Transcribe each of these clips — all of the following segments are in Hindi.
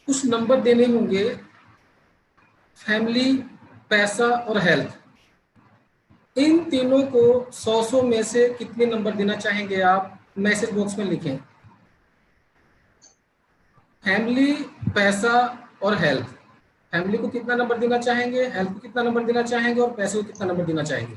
कुछ नंबर देने होंगे, फैमिली, पैसा और हेल्थ। इन तीनों को 100 में से कितने नंबर देना चाहेंगे आप? मैसेज बॉक्स में लिखें। फैमिली, पैसा और हेल्थ। फैमिली को कितना नंबर देना चाहेंगे, हेल्थ को कितना नंबर देना चाहेंगे और पैसे को कितना नंबर देना चाहेंगे?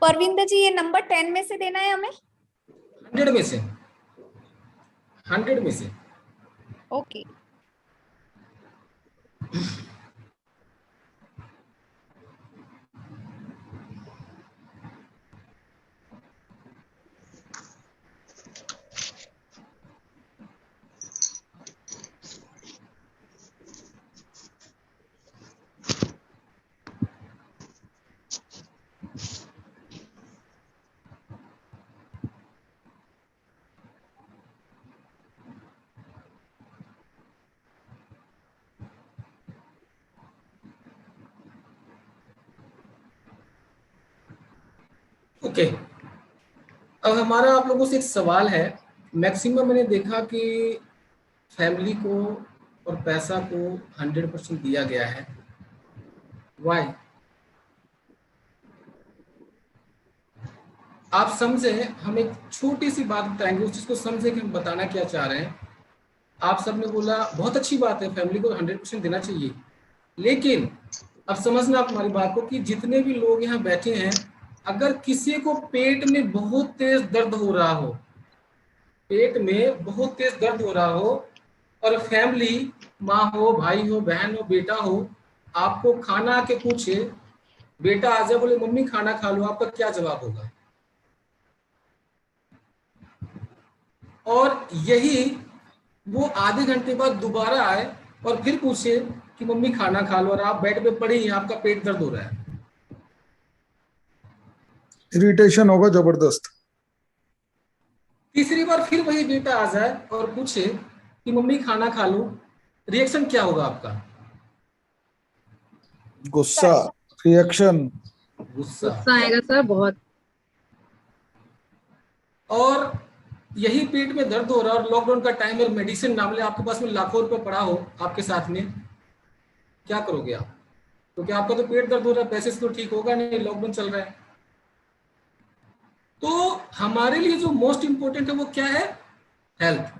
परविंदर जी, ये नंबर 10 में से देना है हमें? 100 में से। 100 में से। ओके। ओके, अब हमारा आप लोगों से एक सवाल है। मैक्सिमम मैंने देखा कि फैमिली को और पैसा को 100% दिया गया है। वाई? आप समझे, हम एक छोटी सी बात बताएंगे, उस चीज को समझे कि हम बताना क्या चाह रहे हैं। आप सबने बोला बहुत अच्छी बात है, फैमिली को 100% देना चाहिए, लेकिन अब समझना आप हमारी बात को कि जितने भी लोग यहाँ बैठे हैं, अगर किसी को पेट में बहुत तेज दर्द हो रहा हो, पेट में बहुत तेज दर्द हो रहा हो, और फैमिली, माँ हो, भाई हो, बहन हो, बेटा हो, आपको खाना आके पूछे, बेटा आ जाए, बोले मम्मी खाना खा लो, आपका क्या जवाब होगा? और यही वो आधे घंटे बाद दोबारा आए और फिर पूछे कि मम्मी खाना खा लो, और आप बेड पे पड़े हैं, आपका पेट दर्द हो रहा है। इरिटेशन होगा जबरदस्त। तीसरी बार फिर वही बेटा आ जाए और पूछे कि मम्मी खाना खा लो, रिएक्शन क्या होगा आपका? गुस्सा, रिएक्शन। गुस्सा। आएगा सर बहुत। और यही पेट में दर्द हो रहा है और लॉकडाउन का टाइम है, मेडिसिन नाम ले आपके पास में लाखों रुपए पड़ा हो आपके साथ में, क्या करोगे आप? क्योंकि आपका तो पेट दर्द हो रहा है, पैसे से तो ठीक होगा नहीं, लॉकडाउन चल रहा है। तो हमारे लिए जो मोस्ट इंपोर्टेंट है वो क्या है? हेल्थ।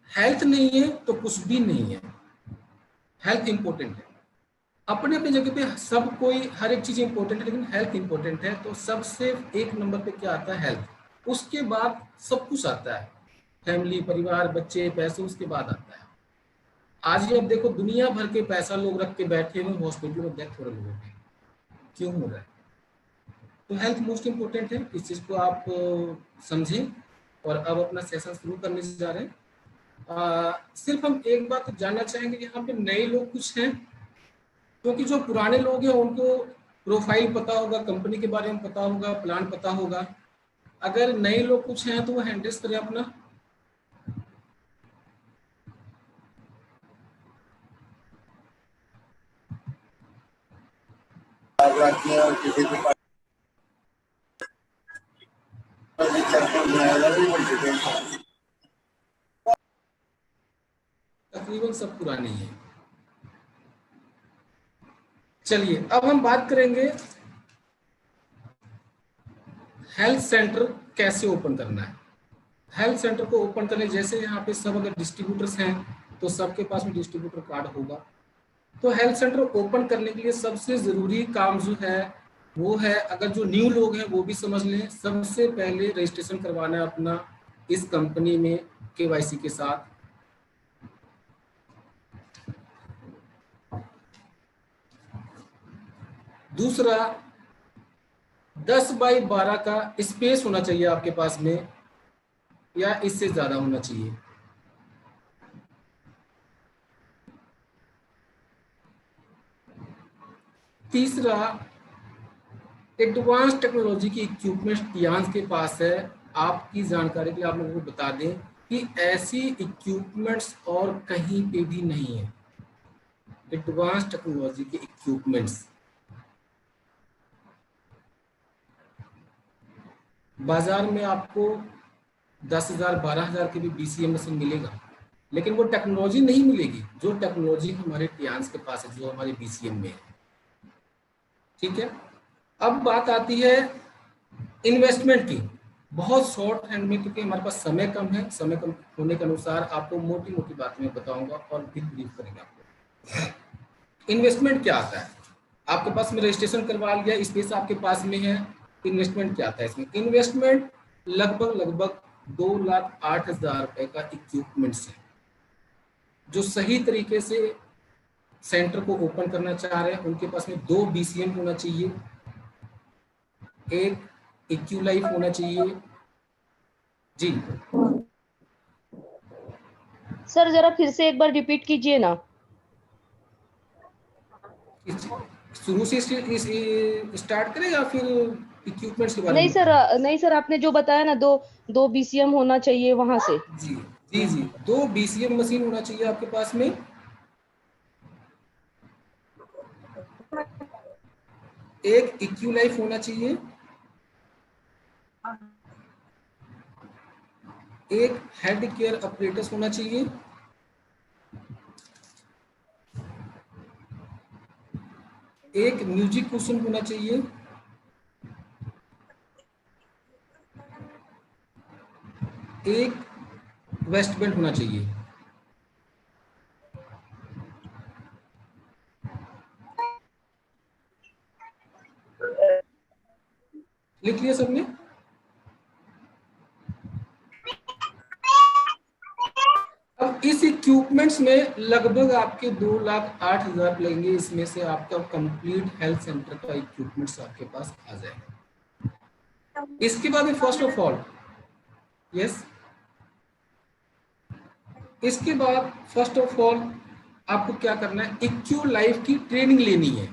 हेल्थ नहीं है तो कुछ भी नहीं है। हेल्थ इंपॉर्टेंट है अपने अपने जगह पे, सब कोई हर एक चीज इंपॉर्टेंट है, लेकिन हेल्थ इंपॉर्टेंट है। तो सबसे एक नंबर पे क्या आता है? हेल्थ। उसके बाद सब कुछ आता है, फैमिली, परिवार, बच्चे, पैसे, उसके बाद आता है। आज ये अब देखो, दुनिया भर के पैसा लोग रख के बैठे हुए, हॉस्पिटल में डेथ हो रहे लोगों की, क्यों हो रहा है? तो हेल्थ मोस्ट इंपोर्टेंट है, इस चीज को आप समझें। और अब अपना सेशन शुरू करने जा रहे हैं। सिर्फ हम एक बात जानना चाहेंगे, यहाँ पे नए लोग कुछ हैं, क्योंकि जो पुराने लोग हैं उनको प्रोफाइल पता होगा, कंपनी के बारे में पता होगा, प्लान पता होगा। अगर नए लोग कुछ हैं तो वो हैंड रेज करें अपना। तकरीबन सब पुराने ही हैं। चलिए अब हम बात करेंगे हेल्थ सेंटर कैसे ओपन करना है। हेल्थ सेंटर को ओपन करने, जैसे यहाँ पे सब अगर डिस्ट्रीब्यूटर्स हैं तो सबके पास में डिस्ट्रीब्यूटर कार्ड होगा। तो हेल्थ सेंटर ओपन करने के लिए सबसे जरूरी काम जो है वो है, अगर जो न्यू लोग हैं वो भी समझ लें, सबसे पहले रजिस्ट्रेशन करवाना है अपना इस कंपनी में केवाईसी के साथ। दूसरा, 10 बाई 12 का स्पेस होना चाहिए आपके पास में, या इससे ज्यादा होना चाहिए। तीसरा, एडवांस टेक्नोलॉजी की इक्विपमेंट टियांस के पास है। आपकी जानकारी के लिए आप लोगों को बता दें कि ऐसी इक्विपमेंट्स और कहीं पे भी नहीं है, एडवांस टेक्नोलॉजी के इक्विपमेंट्स। बाजार में आपको 10,000 12,000 की भी BCM मशीन मिलेगा, लेकिन वो टेक्नोलॉजी नहीं मिलेगी जो टेक्नोलॉजी हमारे टियान्स के पास है, जो हमारे BCM में है। ठीक है, अब बात आती है इन्वेस्टमेंट की। बहुत शॉर्ट हैंड में, क्योंकि हमारे पास समय कम है, समय कम होने के अनुसार आपको मोटी मोटी बातें मैं बताऊंगा और फिर ब्रीफ करेंगे आपको। इन्वेस्टमेंट क्या आता है? आपके पास में रजिस्ट्रेशन करवा लिया, स्पेस आपके पास में है। इन्वेस्टमेंट क्या आता है इसमें? इन्वेस्टमेंट लगभग 2,08,000 रुपए का इक्विपमेंट्स है, जो सही तरीके से सेंटर को ओपन करना चाह रहे हैं। उनके पास में 2 BCM होना चाहिए, एक इक्विलाइफ होना चाहिए। जी सर जरा फिर से एक बार रिपीट कीजिए ना। शुरू से स्टार्ट करें या फिर इक्विपमेंट्स के बारे नहीं में? सर, नहीं सर, आपने जो बताया ना, दो BCM होना चाहिए वहां से। जी जी जी, 2 BCM मशीन होना चाहिए आपके पास में। एक इक्विलाइफ होना चाहिए, एक हेड केयर ऑपरेटर्स होना चाहिए, एक म्यूजिक क्वेश्चन होना चाहिए, एक वेस्ट बेल्ट होना चाहिए। लिख लिया सबने? अब इस इक्विपमेंट्स में लगभग आपके 2,08,000 लगेंगे। इसमें से आपका कंप्लीट हेल्थ सेंटर का इक्विपमेंट्स आपके पास आ जाएगा। इसके बाद में फर्स्ट ऑफ ऑल यस, इसके बाद फर्स्ट ऑफ ऑल आपको क्या करना है? इक्विलाइफ की ट्रेनिंग लेनी है।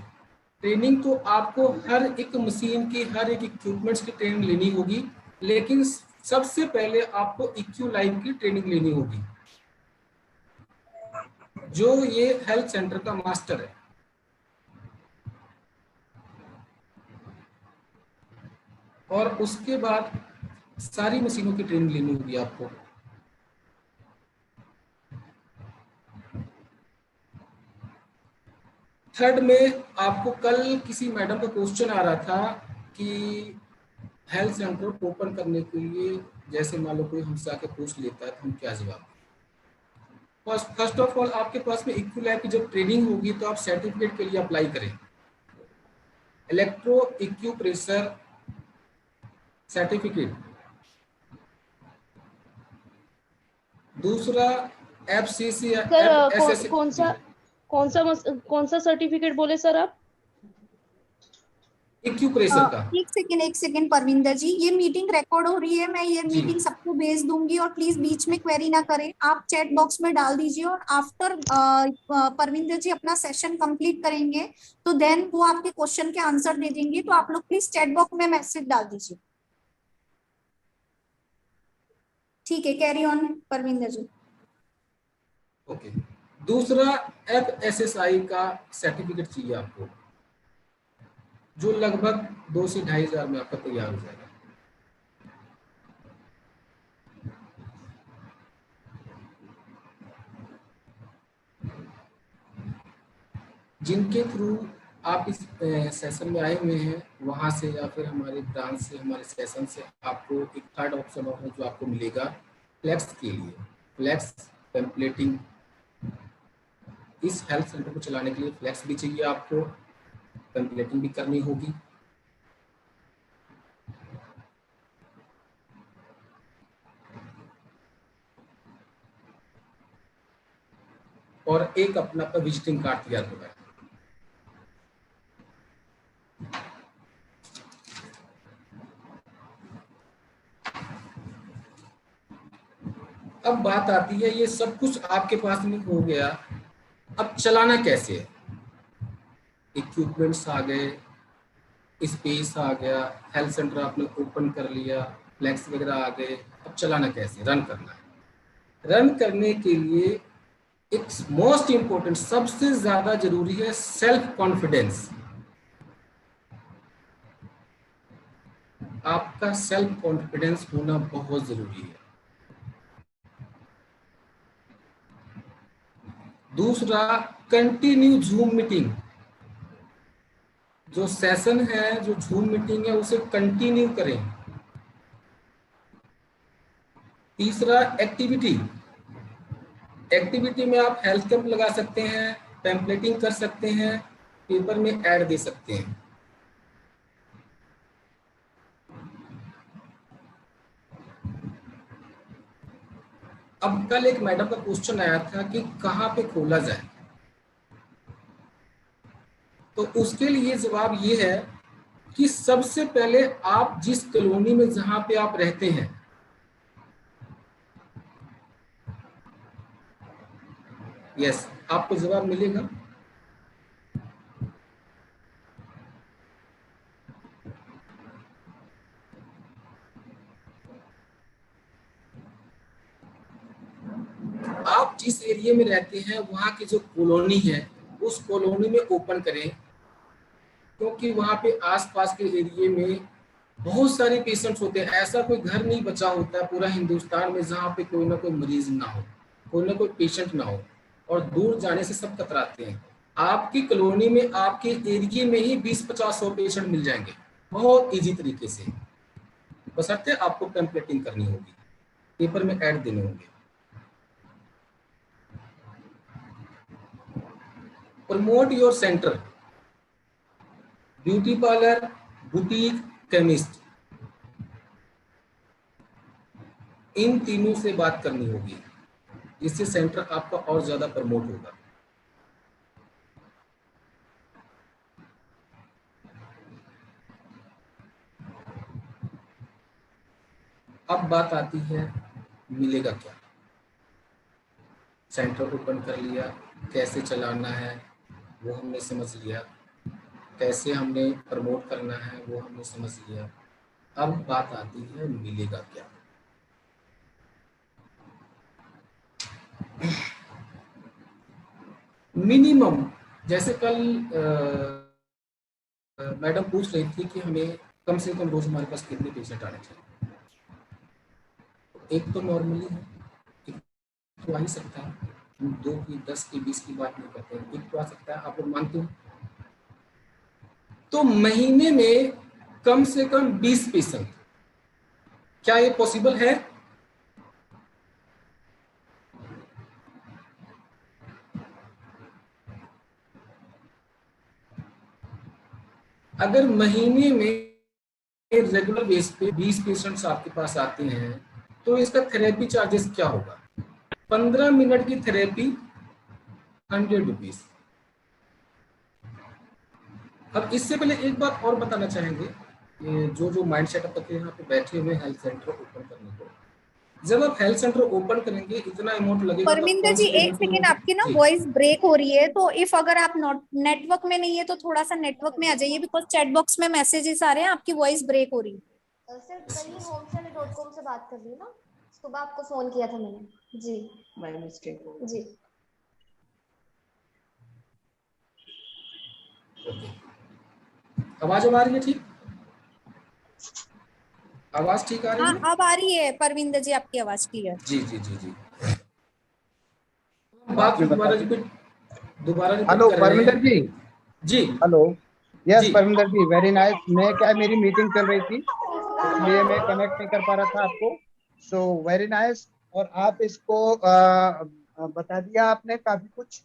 ट्रेनिंग तो आपको हर एक मशीन की, हर एक इक्विपमेंट्स की ट्रेनिंग लेनी होगी, लेकिन सबसे पहले आपको इक्विलाइफ की ट्रेनिंग लेनी होगी, जो ये हेल्थ सेंटर का मास्टर है। और उसके बाद सारी मशीनों की ट्रेनिंग लेनी होगी आपको। थर्ड में आपको कल किसी मैडम का क्वेश्चन आ रहा था कि हेल्थ सेंटर ओपन करने के लिए, जैसे मान लो कोई हमसे आके पूछ लेता है तो हम क्या जवाब? फर्स्ट ऑफ ऑल आपके पास में इक्विलाइफ की जब ट्रेनिंग होगी तो आप सर्टिफिकेट के लिए अप्लाई करें, इलेक्ट्रो इक्यूप्रेशर सर्टिफिकेट। दूसरा FCC सर SSC। कौन सा सर्टिफिकेट बोले सर आप? इक्यूप्रेशर का। एक सेकेंड परविंदर जी, ये मीटिंग रिकॉर्ड हो रही है, मैं ये जी। मीटिंग सबको भेज दूंगी और प्लीज बीच में क्वेरी ना करें, आप चैट बॉक्स में डाल दीजिए। और आफ्टर परविंदर जी अपना सेशन कंप्लीट करेंगे तो देन वो आपके क्वेश्चन के आंसर दे देंगे, तो आप लोग प्लीज चैट बॉक्स में मैसेज डाल दीजिए। ठीक है, carry on Parvinder ji. Okay. दूसरा FSSI का सर्टिफिकेट चाहिए आपको, जो लगभग 2 से 2,500 में आपका तैयार हो जाएगा। जिनके थ्रू आप इस सेशन में आए हुए हैं, वहां से या फिर हमारे ब्रांच से, हमारे सेशन से आपको एक थर्ड ऑप्शन और है जो आपको मिलेगा फ्लेक्स के लिए। फ्लेक्स टेम्पलेटिंग, इस हेल्थ सेंटर को चलाने के लिए फ्लेक्स भी चाहिए आपको, टेम्पलेटिंग भी करनी होगी। और एक अपना विजिटिंग कार्ड तैयार करवाएं। अब बात आती है, ये सब कुछ आपके पास में हो गया, अब चलाना कैसे है? इक्विपमेंट्स आ गए, स्पेस आ गया, हेल्थ सेंटर आपने ओपन कर लिया, फ्लैक्स वगैरह आ गए। अब चलाना कैसे? रन करना है। रन करने के लिए एक मोस्ट इंपॉर्टेंट, सबसे ज्यादा जरूरी है सेल्फ कॉन्फिडेंस। आपका सेल्फ कॉन्फिडेंस होना बहुत जरूरी है। दूसरा, कंटिन्यू जूम मीटिंग, जो सेशन है, जो जूम मीटिंग है, उसे कंटिन्यू करें। तीसरा, एक्टिविटी, एक्टिविटी में आप हेल्थ कैंप लगा सकते हैं, पैम्पलेटिंग कर सकते हैं, पेपर में ऐड दे सकते हैं। अब कल एक मैडम का क्वेश्चन आया था कि कहाँ पे खोला जाए, तो उसके लिए जवाब ये है कि सबसे पहले आप जिस कॉलोनी में जहां पे आप रहते हैं, यस, आपको जवाब मिलेगा। आप जिस एरिया में रहते हैं वहां की जो कॉलोनी है उस कॉलोनी में ओपन करें, क्योंकि वहां पे आसपास के एरिया में बहुत सारे पेशेंट्स होते हैं। ऐसा कोई घर नहीं बचा होता है पूरा हिंदुस्तान में जहाँ पे कोई ना कोई मरीज ना हो, कोई ना कोई पेशेंट ना हो, और दूर जाने से सब कतराते हैं। आपकी कॉलोनी में, आपके एरिया में ही 20-50-100 पेशेंट मिल जाएंगे बहुत इजी तरीके से, बशर्ते आपको पैम्पलेटिंग करनी होगी, पेपर में ऐड देने होंगे। Promote your centre, beauty parlour, boutique, chemist, इन तीनों से बात करनी होगी, जिससे सेंटर आपका और ज्यादा प्रमोट होगा। अब बात आती है मिलेगा क्या। सेंटर ओपन कर लिया, कैसे चलाना है वो हमने समझ लिया, कैसे हमने प्रमोट करना है वो हमने समझ लिया। अब बात आती है मिलेगा क्या। मिनिमम, जैसे कल मैडम पूछ रही थी कि हमें कम से कम रोज हमारे पास कितने पेशेंट आने चाहिए। एक तो नॉर्मली है, एक तो आ ही सकता है, हम 2 की, 10 की, 20 की बात नहीं करते हैं, एक तो आ सकता है, आप लोग मानते हो। तो महीने में कम से कम 20 पेशेंट, क्या ये पॉसिबल है? अगर महीने में रेगुलर बेस पे 20 पेशेंट्स आपके पास आते हैं तो इसका थेरेपी चार्जेस क्या होगा? 15 मिनट की थेरेपी 100 रुपीज। अब इससे पहले एक बात और बताना चाहेंगे, ये जो माइंड सेटअप करके यहाँ पे बैठे हुए हेल्थ सेंटर ओपन करने को, जब आप हेल्थ सेंटर ओपन करेंगे इतना अमाउंट लगेगा तो परमिंदर कौन जी सी एक पेमेंट सेकेंड, होगी? आपकी ना जी, वॉइस ब्रेक हो रही है, तो इफ अगर आप नॉट नेटवर्क में नहीं है तो थोड़ा सा नेटवर्क में आ जाइए, बिकॉज चैट बॉक्स में मैसेजेस आ रहे हैं, आपकी वॉइस ब्रेक हो रही है। सर कहीं homeselect.com से बात कर रही हूँ ना, सुबह आपको फोन किया था मैंने जी, बाय मिस्टेक जी। आवाज आ रही है? ठीक, आवाज ठीक आ रही हाँ है? अब आ रही है परविंदर जी, आपकी आवाज क्लियर। जी जी जी जी। बात दोबारा रिपीट हेलो कर रहे परमिंदर हैं। जी। जी हेलो। यस जी। परमिंदर जी, वेरी नाइस। मैं क्या, मेरी मीटिंग चल रही थी इसलिए मैं कनेक्ट नहीं कर पा रहा था आपको। So very nice. और आप इसको बता दिया आपने काफी कुछ,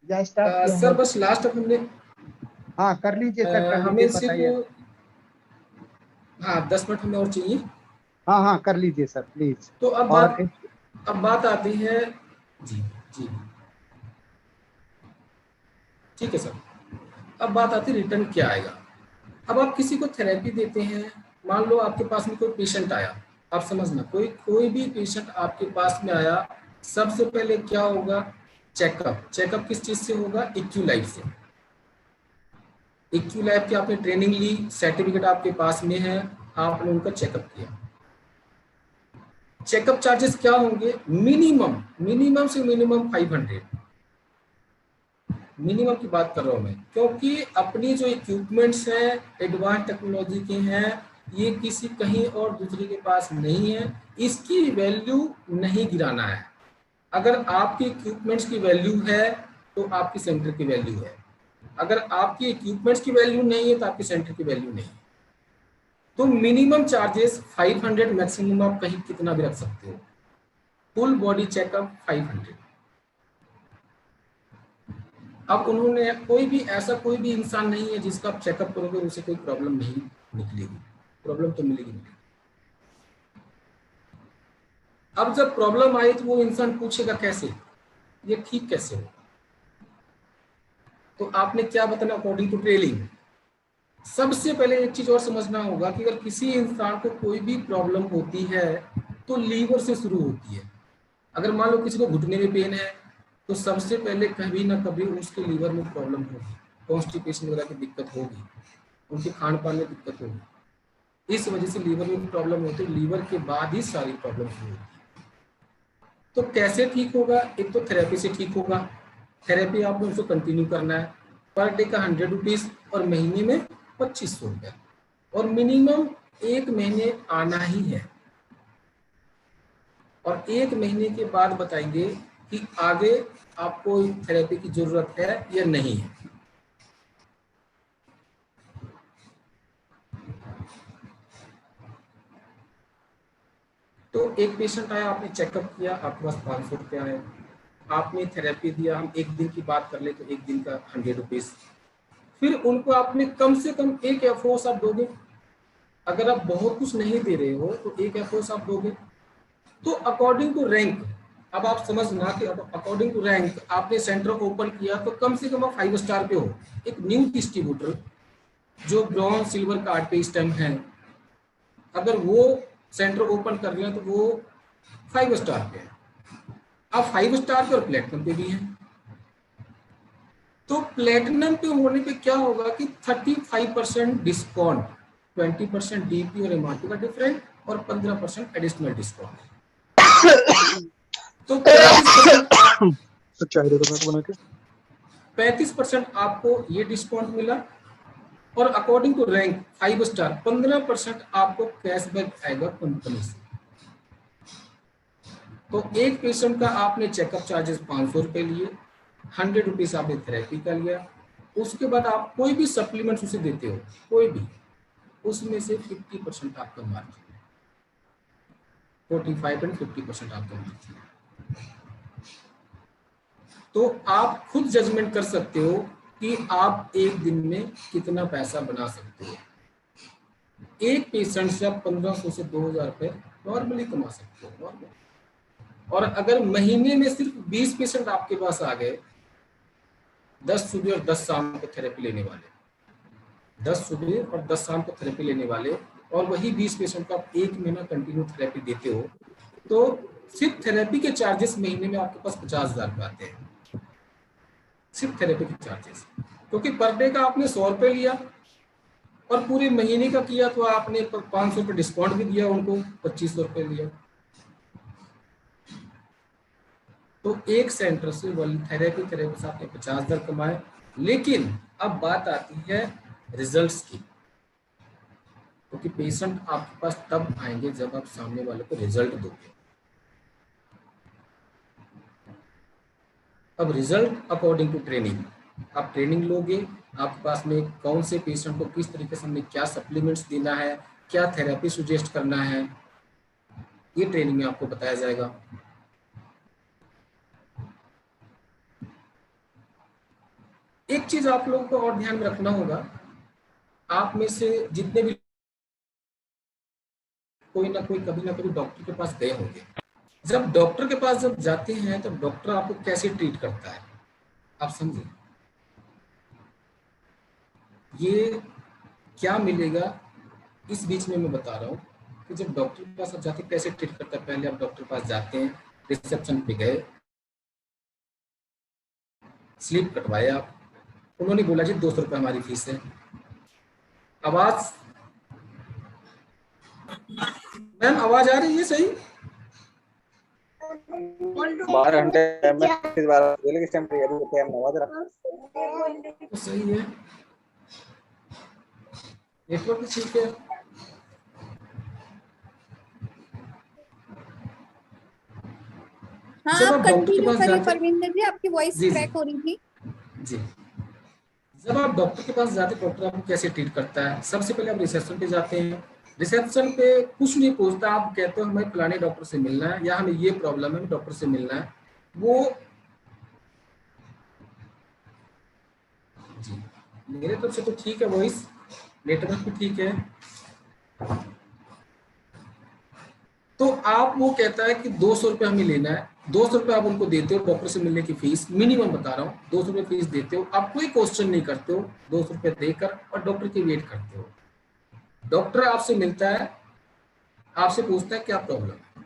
या स्टार्ट किया है सर अभी? बस लास्ट अब हमने हाँ कर लीजिए सर, कर लीजिए, हमें बताइए। सिर्फ, हाँ 10 मिनट हमें और चाहिए। हाँ हाँ कर लीजिए सर प्लीज। तो और अब बात आती है, जी जी ठीक है सर। अब बात आती है रिटर्न क्या आएगा। अब आप किसी को थेरेपी देते हैं, मान लो आपके पास में कोई पेशेंट आया, आप समझना कोई भी पेशेंट आपके पास में आया, सबसे पहले क्या होगा? चेकअप। चेकअप किस चीज से होगा? इक्यू लाइफ से। इक्यू लैब की आपने ट्रेनिंग ली, सर्टिफिकेट आपके पास में है, आपने उनका चेकअप किया। चेकअप चार्जेस क्या होंगे? मिनिमम से मिनिमम 500। मिनिमम की बात कर रहा हूँ मैं, क्योंकि अपनी जो इक्विपमेंट्स हैं एडवांस टेक्नोलॉजी के हैं, ये किसी कहीं और दूसरे के पास नहीं है, इसकी वैल्यू नहीं गिराना है। अगर आपके इक्विपमेंट्स की वैल्यू है तो आपकी सेंटर की वैल्यू है, अगर आपकी इक्विपमेंट्स की वैल्यू नहीं है तो आपकी सेंटर की वैल्यू नहीं है। तो मिनिमम चार्जेस 500, मैक्सिमम आप कहीं कितना भी रख सकते हो। Full body checkup 500। अब उन्होंने कोई भी इंसान नहीं है जिसका आप चेकअप करोगे उसे कोई प्रॉब्लम नहीं निकलेगी, प्रॉब्लम तो मिलेगी नहीं। अब जब प्रॉब्लम आई तो वो इंसान पूछेगा कैसे, ये ठीक कैसे हो? तो आपने क्या बताना, अकॉर्डिंग टू ट्रेनिंग। सबसे पहले एक चीज और समझना होगा कि अगर किसी इंसान को कोई भी प्रॉब्लम होती है तो लीवर से शुरू होती है। अगर मान लो किसी को घुटने में पेन है तो सबसे पहले कभी ना कभी उसके लीवर में प्रॉब्लम होगी, कॉन्स्टिपेशन वगैरह की दिक्कत होगी, उनके खान पान में दिक्कत होगी। इस वजह से लीवर में प्रॉब्लम होती है, लीवर के बाद ही सारी प्रॉब्लम शुरू होती है। तो कैसे ठीक होगा? एक तो थेरेपी से ठीक होगा। थेरेपी आपको उसको कंटिन्यू करना है। पर डे का 100 रुपीज और महीने में 2500 रुपये, और मिनिमम 1 महीने आना ही है। और 1 महीने के बाद बताएंगे कि आगे आपको थेरेपी की जरूरत है या नहीं है। तो एक पेशेंट आया, आपने चेकअप किया, आपके पास 500 रुपया है, आपने थेरेपी दिया, हम एक दिन की बात कर ले तो एक दिन का 100 रुपीज। फिर उनको आपने कम से कम एक एफओस आप दोगे। अगर आप बहुत कुछ नहीं दे रहे हो तो एक एफओस आप दोगे। तो अकॉर्डिंग टू रैंक, अब आप समझना कि अकॉर्डिंग टू रैंक आपने सेंटर ओपन किया तो कम से कम आप 5 स्टार पे हो। एक न्यू डिस्ट्रीब्यूटर जो ब्रॉन्ज सिल्वर कार्ड पे इस टाइम है, अगर वो सेंटर ओपन कर रहे हैं तो वो 5 स्टार पे है। आप 5 स्टार पे और प्लेटिनम पे भी हैं। तो प्लेटिनम पे होने पे क्या होगा कि 35% डिस्काउंट, 20% डीपी और एमआरपी का डिफरेंट और 15% एडिशनल डिस्काउंट। तो 35% आपको ये डिस्काउंट मिला, और अकॉर्डिंग टू रैंक 5 स्टार 15% आपको कैशबैक आएगा कंपनी से। तो एक पेशेंट का आपने चेकअप चार्जेस 500 रुपए लिए, 100 रुपीज आपने थेरेपी का लिया। उसके बाद आप कोई भी सप्लीमेंट उसे देते हो, कोई भी, उसमें से 50% आपका मार्जिन, 45 एंड 50% आपका मार्जिन। तो आप खुद जजमेंट कर सकते हो कि आप एक दिन में कितना पैसा बना सकते हो। एक पेशेंट से आप 1500 से 2000 रुपए नॉर्मली कमा सकते हो, नॉर्मल। और अगर महीने में सिर्फ 20 पेशेंट आपके पास आ गए, 10 सुबह और 10 शाम को थेरेपी लेने वाले, 10 सुबह और 10 शाम को थेरेपी लेने वाले, और वही 20 पेशेंट को आप 1 महीना कंटिन्यू थेरेपी देते हो, तो सिर्फ थेरेपी के चार्जेस महीने में आपके पास 50,000 रुपए आते हैं, सिर्फ थेरेपी के चार्जेस। क्योंकि पर डे का आपने 100 रुपए लिया और पूरे महीने का किया तो आपने 500 रुपए डिस्काउंट भी दिया उनको, 2500 रुपए लिया। तो एक सेंटर से वाली थेरेपी से आपने 50,000 कमाए। लेकिन अब बात आती है रिजल्ट्स की, क्योंकि पेशेंट आपके पास तब आएंगे जब आप सामने वाले को रिजल्ट दोगे। अब रिजल्ट अकॉर्डिंग टू ट्रेनिंग, आप ट्रेनिंग लोगे, आपके पास में कौन से पेशेंट को किस तरीके से हमने क्या सप्लीमेंट्स देना है, क्या थेरेपी सुजेस्ट करना है, ये ट्रेनिंग में आपको बताया जाएगा। एक चीज आप लोगों को और ध्यान में रखना होगा, आप में से जितने भी कोई ना कोई कभी ना कभी डॉक्टर के पास गए होंगे। जब डॉक्टर के पास जब जाते हैं तो डॉक्टर आपको कैसे ट्रीट करता है, आप समझे। ये क्या मिलेगा इस बीच में मैं बता रहा हूँ कि जब डॉक्टर के पास आप जाते हैं कैसे ट्रीट करता है। पहले आप डॉक्टर के पास जाते हैं, रिसेप्शन पे गए, स्लिप कटवाए आप, उन्होंने बोला जी 200 रुपये हमारी फीस है। आवाज, मैम आवाज आ रही है सही? 12 घंटे इस बार दिल्ली के टाइम पे टाइम नवाज रहा तो सही है, नेटवर्क ठीक है। हाँ, जब आप आप डॉक्टर के कंटिन्यू पास करिए जाते परविंदर जी, आपकी वॉइस जी, क्रैक हो रही थी। जी, जब आप डॉक्टर के पास जाते हैं, डॉक्टर आपको कैसे ट्रीट करता है? सबसे पहले आप रिसेप्शन पे जाते हैं। रिसेप्शन पे कुछ नहीं पूछता, आप कहते हो हमें फलाने डॉक्टर से मिलना है या हमें ये प्रॉब्लम है, हमें डॉक्टर से मिलना है। वो जी, मेरे तरफ से तो ठीक है, वॉइस नेटवर्क भी ठीक है। तो आप, वो कहता है कि 200 रुपये हमें लेना है, 200 रुपये आप उनको देते हो डॉक्टर से मिलने की फीस, मिनिमम बता रहा हूँ, 200 रुपये फीस देते हो, आप कोई क्वेश्चन नहीं करते हो, 200 रुपये देकर और डॉक्टर की वेट करते हो। डॉक्टर आपसे मिलता है, आपसे पूछता है क्या प्रॉब्लम है,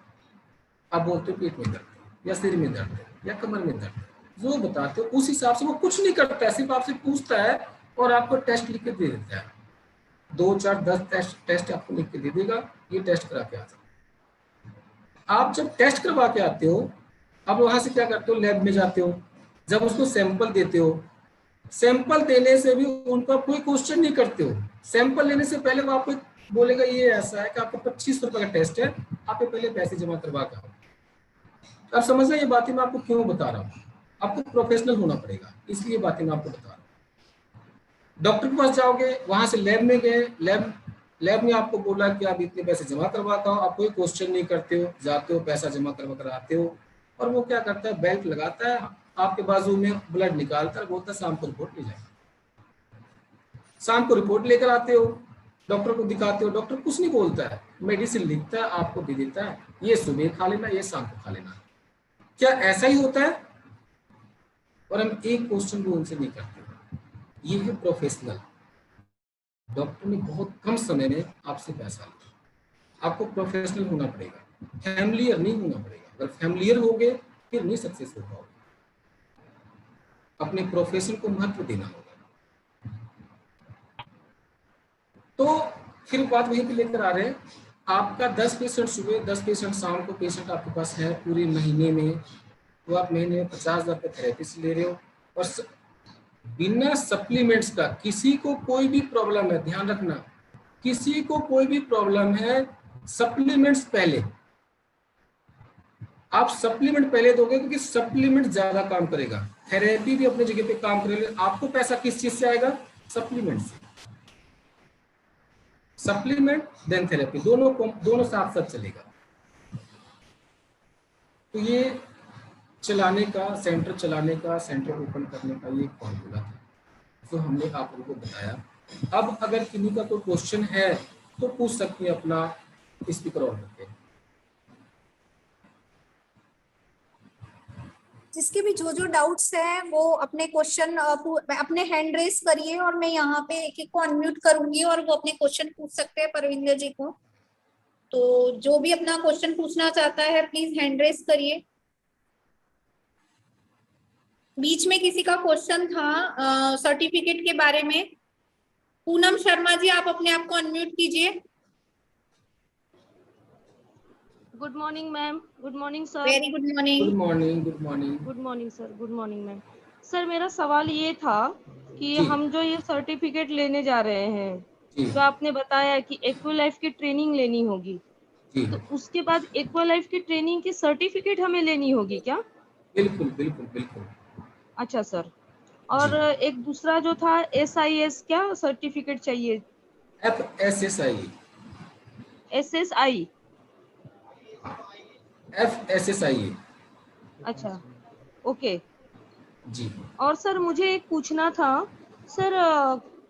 आप बोलते हो पेट में दर्द है या सिर में दर्द है या कमर में दर्द है, जो बताते हो उस हिसाब से वो कुछ नहीं करता है, सिर्फ आपसे पूछता है और आपको टेस्ट लिख के दे देता है। 2, 4, 10 टेस्ट आपको लिख के दे देगा, ये टेस्ट करा के आ जाओ। आप जब टेस्ट करवा के आते हो, अब वहां से क्या करते हो, लैब में जाते हो, जब उसको सैंपल देते हो, सैंपल देने से भी उनका कोई क्वेश्चन नहीं करते हो। सैंपल लेने से पहले वो आपको बोलेगा ये ऐसा है कि आपको 25 रुपए का टेस्ट है, आप पहले पैसे जमा करवा के आओ। अब समझ रहे, ये बातें मैं आपको क्यों बता रहा हूँ, आपको प्रोफेशनल होना पड़ेगा, इसलिए बातें मैं आपको बता रहा हूँ। डॉक्टर के पास जाओगे, वहां से लैब में गए, लैब में आपको बोला कि आप इतने पैसे जमा करवा कर, आप कोई क्वेश्चन नहीं करते हो, जाते हो पैसा जमा करवा कर आते हो, और वो क्या करता है, बेल्ट लगाता है आपके बाजू में, ब्लड निकालता है, बोलता है शाम को रिपोर्ट ले जाए। शाम को रिपोर्ट लेकर आते हो, डॉक्टर को दिखाते हो, डॉक्टर कुछ नहीं बोलता है, मेडिसिन लिखता है, आपको दे देता है, ये सुबह खा लेना, ये शाम को खा लेना। क्या ऐसा ही होता है? और हम एक क्वेश्चन भी उनसे नहीं करते। ये है प्रोफेशनल। डॉक्टर ने बहुत कम समय में आपसे पैसा लिया, आपको प्रोफेशनल होना पड़ेगा, फैमिलियर नहीं होना पड़ेगा। अगर फैमिलियर हो गए फिर नहीं सक्सेस हो पाओगे, अपने प्रोफेशन को महत्व देना होगा। तो फिर बात वहीं पे लेकर आ रहे हैं, आपका 10 पेशेंट सुबह, 10 पेशेंट शाम को पेशेंट आपके पास है पूरे महीने में, तो आप महीने में 50,000 रुपये थेरेपी से ले रहे हो, और बिना सप्लीमेंट्स का। किसी को कोई भी प्रॉब्लम है, ध्यान रखना, किसी को कोई भी प्रॉब्लम है, सप्लीमेंट्स पहले। आप सप्लीमेंट पहले दोगे क्योंकि सप्लीमेंट ज्यादा काम करेगा, थेरेपी भी अपनी जगह पे काम करेगा। आपको पैसा किस चीज से आएगा? सप्लीमेंट से। सप्लीमेंट देन थेरेपी, दोनों साथ साथ चलेगा। तो ये चलाने का, सेंटर चलाने का, सेंटर ओपन करने का ये फॉर्मूला था, तो हमने आप लोगों को बताया। अब अगर किन्हीं का कोई क्वेश्चन है तो पूछ सकते हैं अपना स्पीकर ऑन करके। जिसके भी जो डाउट्स हैं वो अपने क्वेश्चन अपने हैंड रेस करिए, और मैं यहाँ पे एक एक को अनम्यूट करूंगी और वो अपने क्वेश्चन पूछ सकते हैं परविंदर जी को। तो जो भी अपना क्वेश्चन पूछना चाहता है प्लीज हैंड रेस करिए। बीच में किसी का क्वेश्चन था सर्टिफिकेट के बारे में। पूनम शर्मा जी, आप अपने आप को अनम्यूट कीजिए। Good morning ma'am, good morning sir. Very good morning. Good morning, good morning, good morning sir, good morning ma'am. Sir मेरा सवाल ये था कि जी। हम जो ये सर्टिफिकेट लेने जा रहे हैं, जी जो आपने बताया कि एक्वालाइफ की ट्रेनिंग लेनी होगी, जी, तो उसके बाद एक्वालाइफ की ट्रेनिंग की सर्टिफिकेट हमें लेनी होगी क्या? बिल्कुल बिल्कुल बिल्कुल। अच्छा सर। और जी, एक दूसरा जो था SIS, क्या सर्टिफिकेट चाहिए? FSSI, SSI। FSSI। अच्छा, ओके। जी और सर मुझे एक पूछना था सर,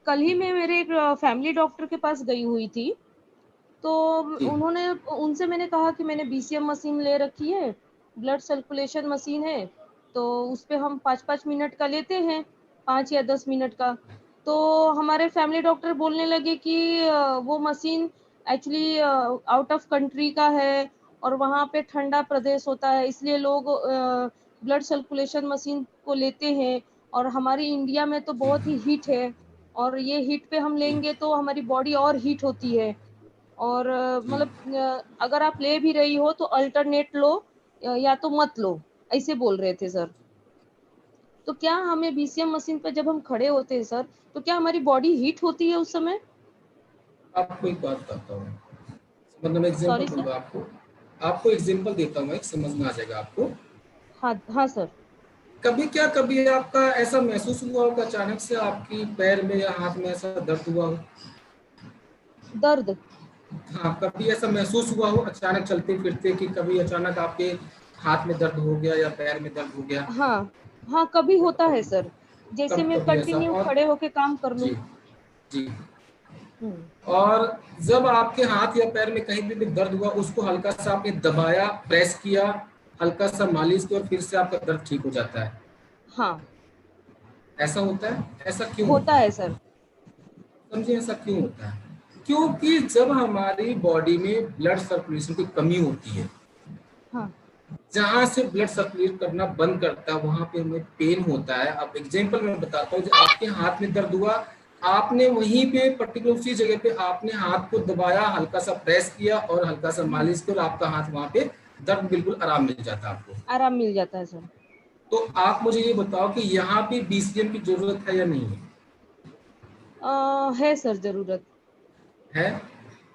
कल ही मैं मेरे एक फैमिली डॉक्टर के पास गई हुई थी, तो जी उनसे मैंने कहा कि मैंने BCM मशीन ले रखी है, ब्लड सर्कुलेशन मशीन है, तो उस पे हम 5-5 मिनट का लेते हैं, 5 या 10 मिनट का। तो हमारे फैमिली डॉक्टर बोलने लगे कि वो machine actually out of country का है और वहाँ पे ठंडा प्रदेश होता है, इसलिए लोग ब्लड सर्कुलेशन मशीन को लेते हैं, और हमारी इंडिया में तो बहुत ही हीट है, और ये हीट पे हम जी लेंगे तो हमारी बॉडी और हीट होती है। और जी मतलब अगर आप ले भी रही हो तो अल्टरनेट लो, या तो मत लो, ऐसे बोल रहे थे सर। तो क्या हमें बीसीएम मशीन पर जब हम खड़े होते हैं सर, तो क्या हमारी बॉडी हीट होती है उस समय? आपको एक बात बताता हूँ, मतलब एग्जांपल सॉरी सर। दूंगा आपको, आपको एग्जांपल देता हूँ, एक समझ में आ जाएगा आपको। हाँ हाँ सर। कभी आपका ऐसा महसूस हुआ होगा अचानक से आपकी पैर में या हाथ में ऐसा दर्द हुआ हो? दर्द? हाँ, कभी ऐसा महसूस हुआ हो अचानक चलते फिरते कि कभी अचानक आपके हाथ में दर्द हो गया या पैर में दर्द हो गया? हाँ हाँ, कभी होता है सर, जैसे मैं कभी ऐसा? कंटिन्यू और खड़े होके काम कर लूं। जी जी, हम्म। और जब आपके हाथ या पैर में कहीं भी दर्द हुआ, उसको हल्का सा आपने दबाया, प्रेस किया, हल्का सा मालिश किया और फिर से आपका दर्द ठीक हो जाता है, हाँ ऐसा होता है? ऐसा क्यों होता होता है? है सर। समझिए ऐसा क्यों होता है? क्योंकि जब हमारी बॉडी में ब्लड सर्कुलेशन की कमी होती है, हाँ जहां से ब्लड सर्कुलेट करना बंद करता है वहां पे हमें पेन होता है। अब एग्जांपल मैं बताता हूँ, आपके हाथ में दर्द हुआ, आपने वहीं पे पर्टिकुलर उसी जगह पे आपने हाथ को दबाया, हल्का सा प्रेस किया और हल्का सा मालिश किया और आपका हाथ वहां पे दर्द बिल्कुल आराम मिल जाता है आपको। आराम मिल जाता है सर। तो आप मुझे ये बताओ कि यहाँ पे बीसीएम की जरूरत है या नहीं है? है सर जरूरत। है।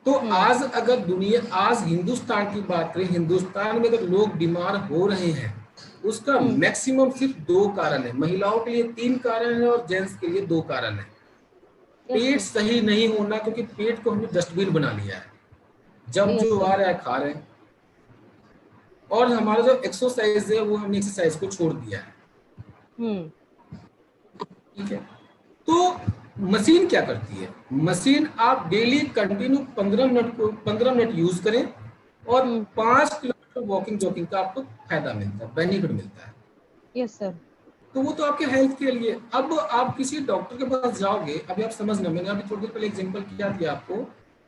तो हम्म। आज अगर दुनिया, आज हिंदुस्तान की बात करें, हिंदुस्तान में अगर लोग बीमार हो रहे हैं, उसका हम्म। मैक्सिमम सिर्फ 2 कारण है। महिलाओं के लिए 3 कारण है और जेंट्स के लिए 2 कारण है। यस पेट सर। सही नहीं होना, क्योंकि पेट को हमने डस्टबिन बना लिया है, जब यस जो सर। आ रहा है खा रहे हैं। और हमारा जो एक्सरसाइज है वो हमने एक्सरसाइज को छोड़ दिया है। हम्म। ठीक है। तो मशीन क्या करती है? मशीन आप डेली कंटिन्यू 15 मिनट यूज करें और हम्म। 5 किलोमीटर वॉकिंग जॉगिंग का आपको फायदा मिलता है, बेनिफिट मिलता है। Yes sir. तो वो तो आपके हेल्थ के लिए। अब आप किसी डॉक्टर के पास जाओगे, अभी आप समझना, मैंने अभी थोड़ी देर पहले एग्जांपल किया दिया आपको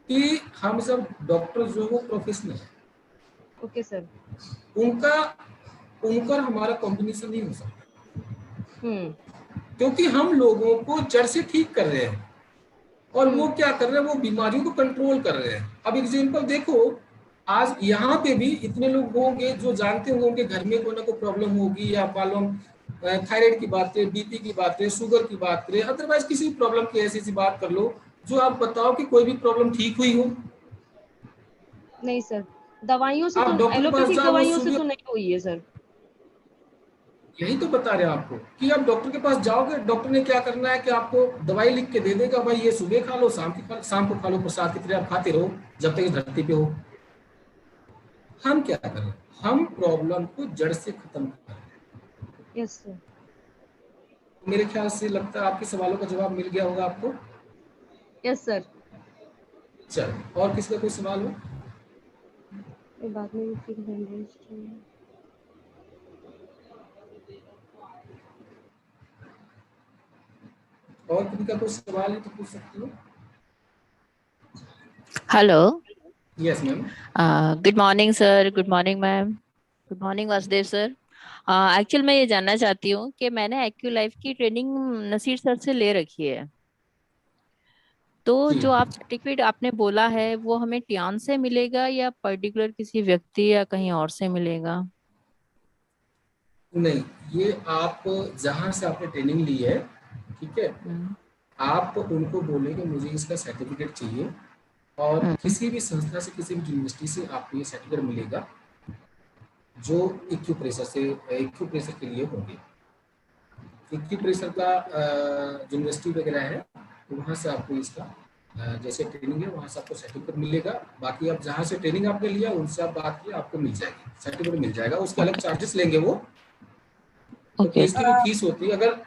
कि हम सब डॉक्टर जो है वो प्रोफेशनल है, ओके सर। उनका उनका और हमारा कॉम्बिनेशन नहीं हो सकता, हम्म। क्योंकि हम लोगों को जड़ से ठीक कर रहे हैं और वो हम्म। क्या कर रहे हैं, वो बीमारियों को कंट्रोल कर रहे हैं। अब एग्जांपल देखो, आज यहाँ पे भी इतने लोग होंगे जो जानते होंगे उनके घर में कोई ना कोई प्रॉब्लम होगी, या मालूम थायराइड की बात करें, बीपी की बात करें, शुगर की बात करें, अदरवाइज किसी भी प्रॉब्लम की ऐसी सी बात कर लो, जो आप बताओ कि कोई भी प्रॉब्लम ठीक हुई हो। नहीं सर, दवाइयों से आप तो, डॉक्टर के पास एलोपैथिक जाओ, वो दवाइयों से सुबह, तो नहीं हुई है सर। यही तो बता रहे हैं आपको कि आप डॉक्टर के पास जाओगे, डॉक्टर ने क्या करना है कि आपको दवाई लिख के दे देगा, भाई ये सुबह खा लो, शाम को खा लो, प्रसाद की तरह आप खाते रहो जब तक इस धरती पे हो। हम क्या कर रहे हैं? हम प्रॉब्लम को जड़ से खत्म कर रहे हैं। Yes sir. मेरे ख्याल से लगता है आपके सवालों का जवाब मिल गया होगा आपको। Yes sir. चलो, और किसी का कोई सवाल हो? बाद में भी फिर हैंड रेज़ किया। और किसी का कोई सवाल है तो पूछ सकती हो। Hello. Yes ma'am. Good morning sir, good morning ma'am, good morning Vasudev sir. Actual मैं ये जानना चाहती हूँ कि मैंने एक्यू लाइफ की ट्रेनिंग नसीर सर से ले रखी है, तो जी जो आप सर्टिफिकेट आपने बोला है वो हमें टियान से मिलेगा या पर्टिकुलर किसी व्यक्ति या कहीं और से मिलेगा? नहीं, ये आप जहाँ से आपने ट्रेनिंग ली है, ठीक है, हम्म। आप उनको बोलेंगे मुझे इसका सर्टिफिकेट चाहिए, और हम्म। किसी भी संस्था से, किसी भी यूनिवर्सिटी से आपको ये सर्टिफिकेट मिलेगा जो इक्यू प्रेशर के लिए होंगे। इक्यू प्रेशर का यूनिवर्सिटी वगैरह है, तो वहाँ से आपको इसका जैसे ट्रेनिंग है वहाँ से आपको सर्टिफिकेट मिलेगा। बाकी आप जहाँ से ट्रेनिंग आपने लिया उनसे आप बात किए, आपको मिल जाएगी, सर्टिफिकेट मिल जाएगा। उसके अलग चार्जेस लेंगे वो, क्योंकि ओके। इसकी भी फीस होती है। अगर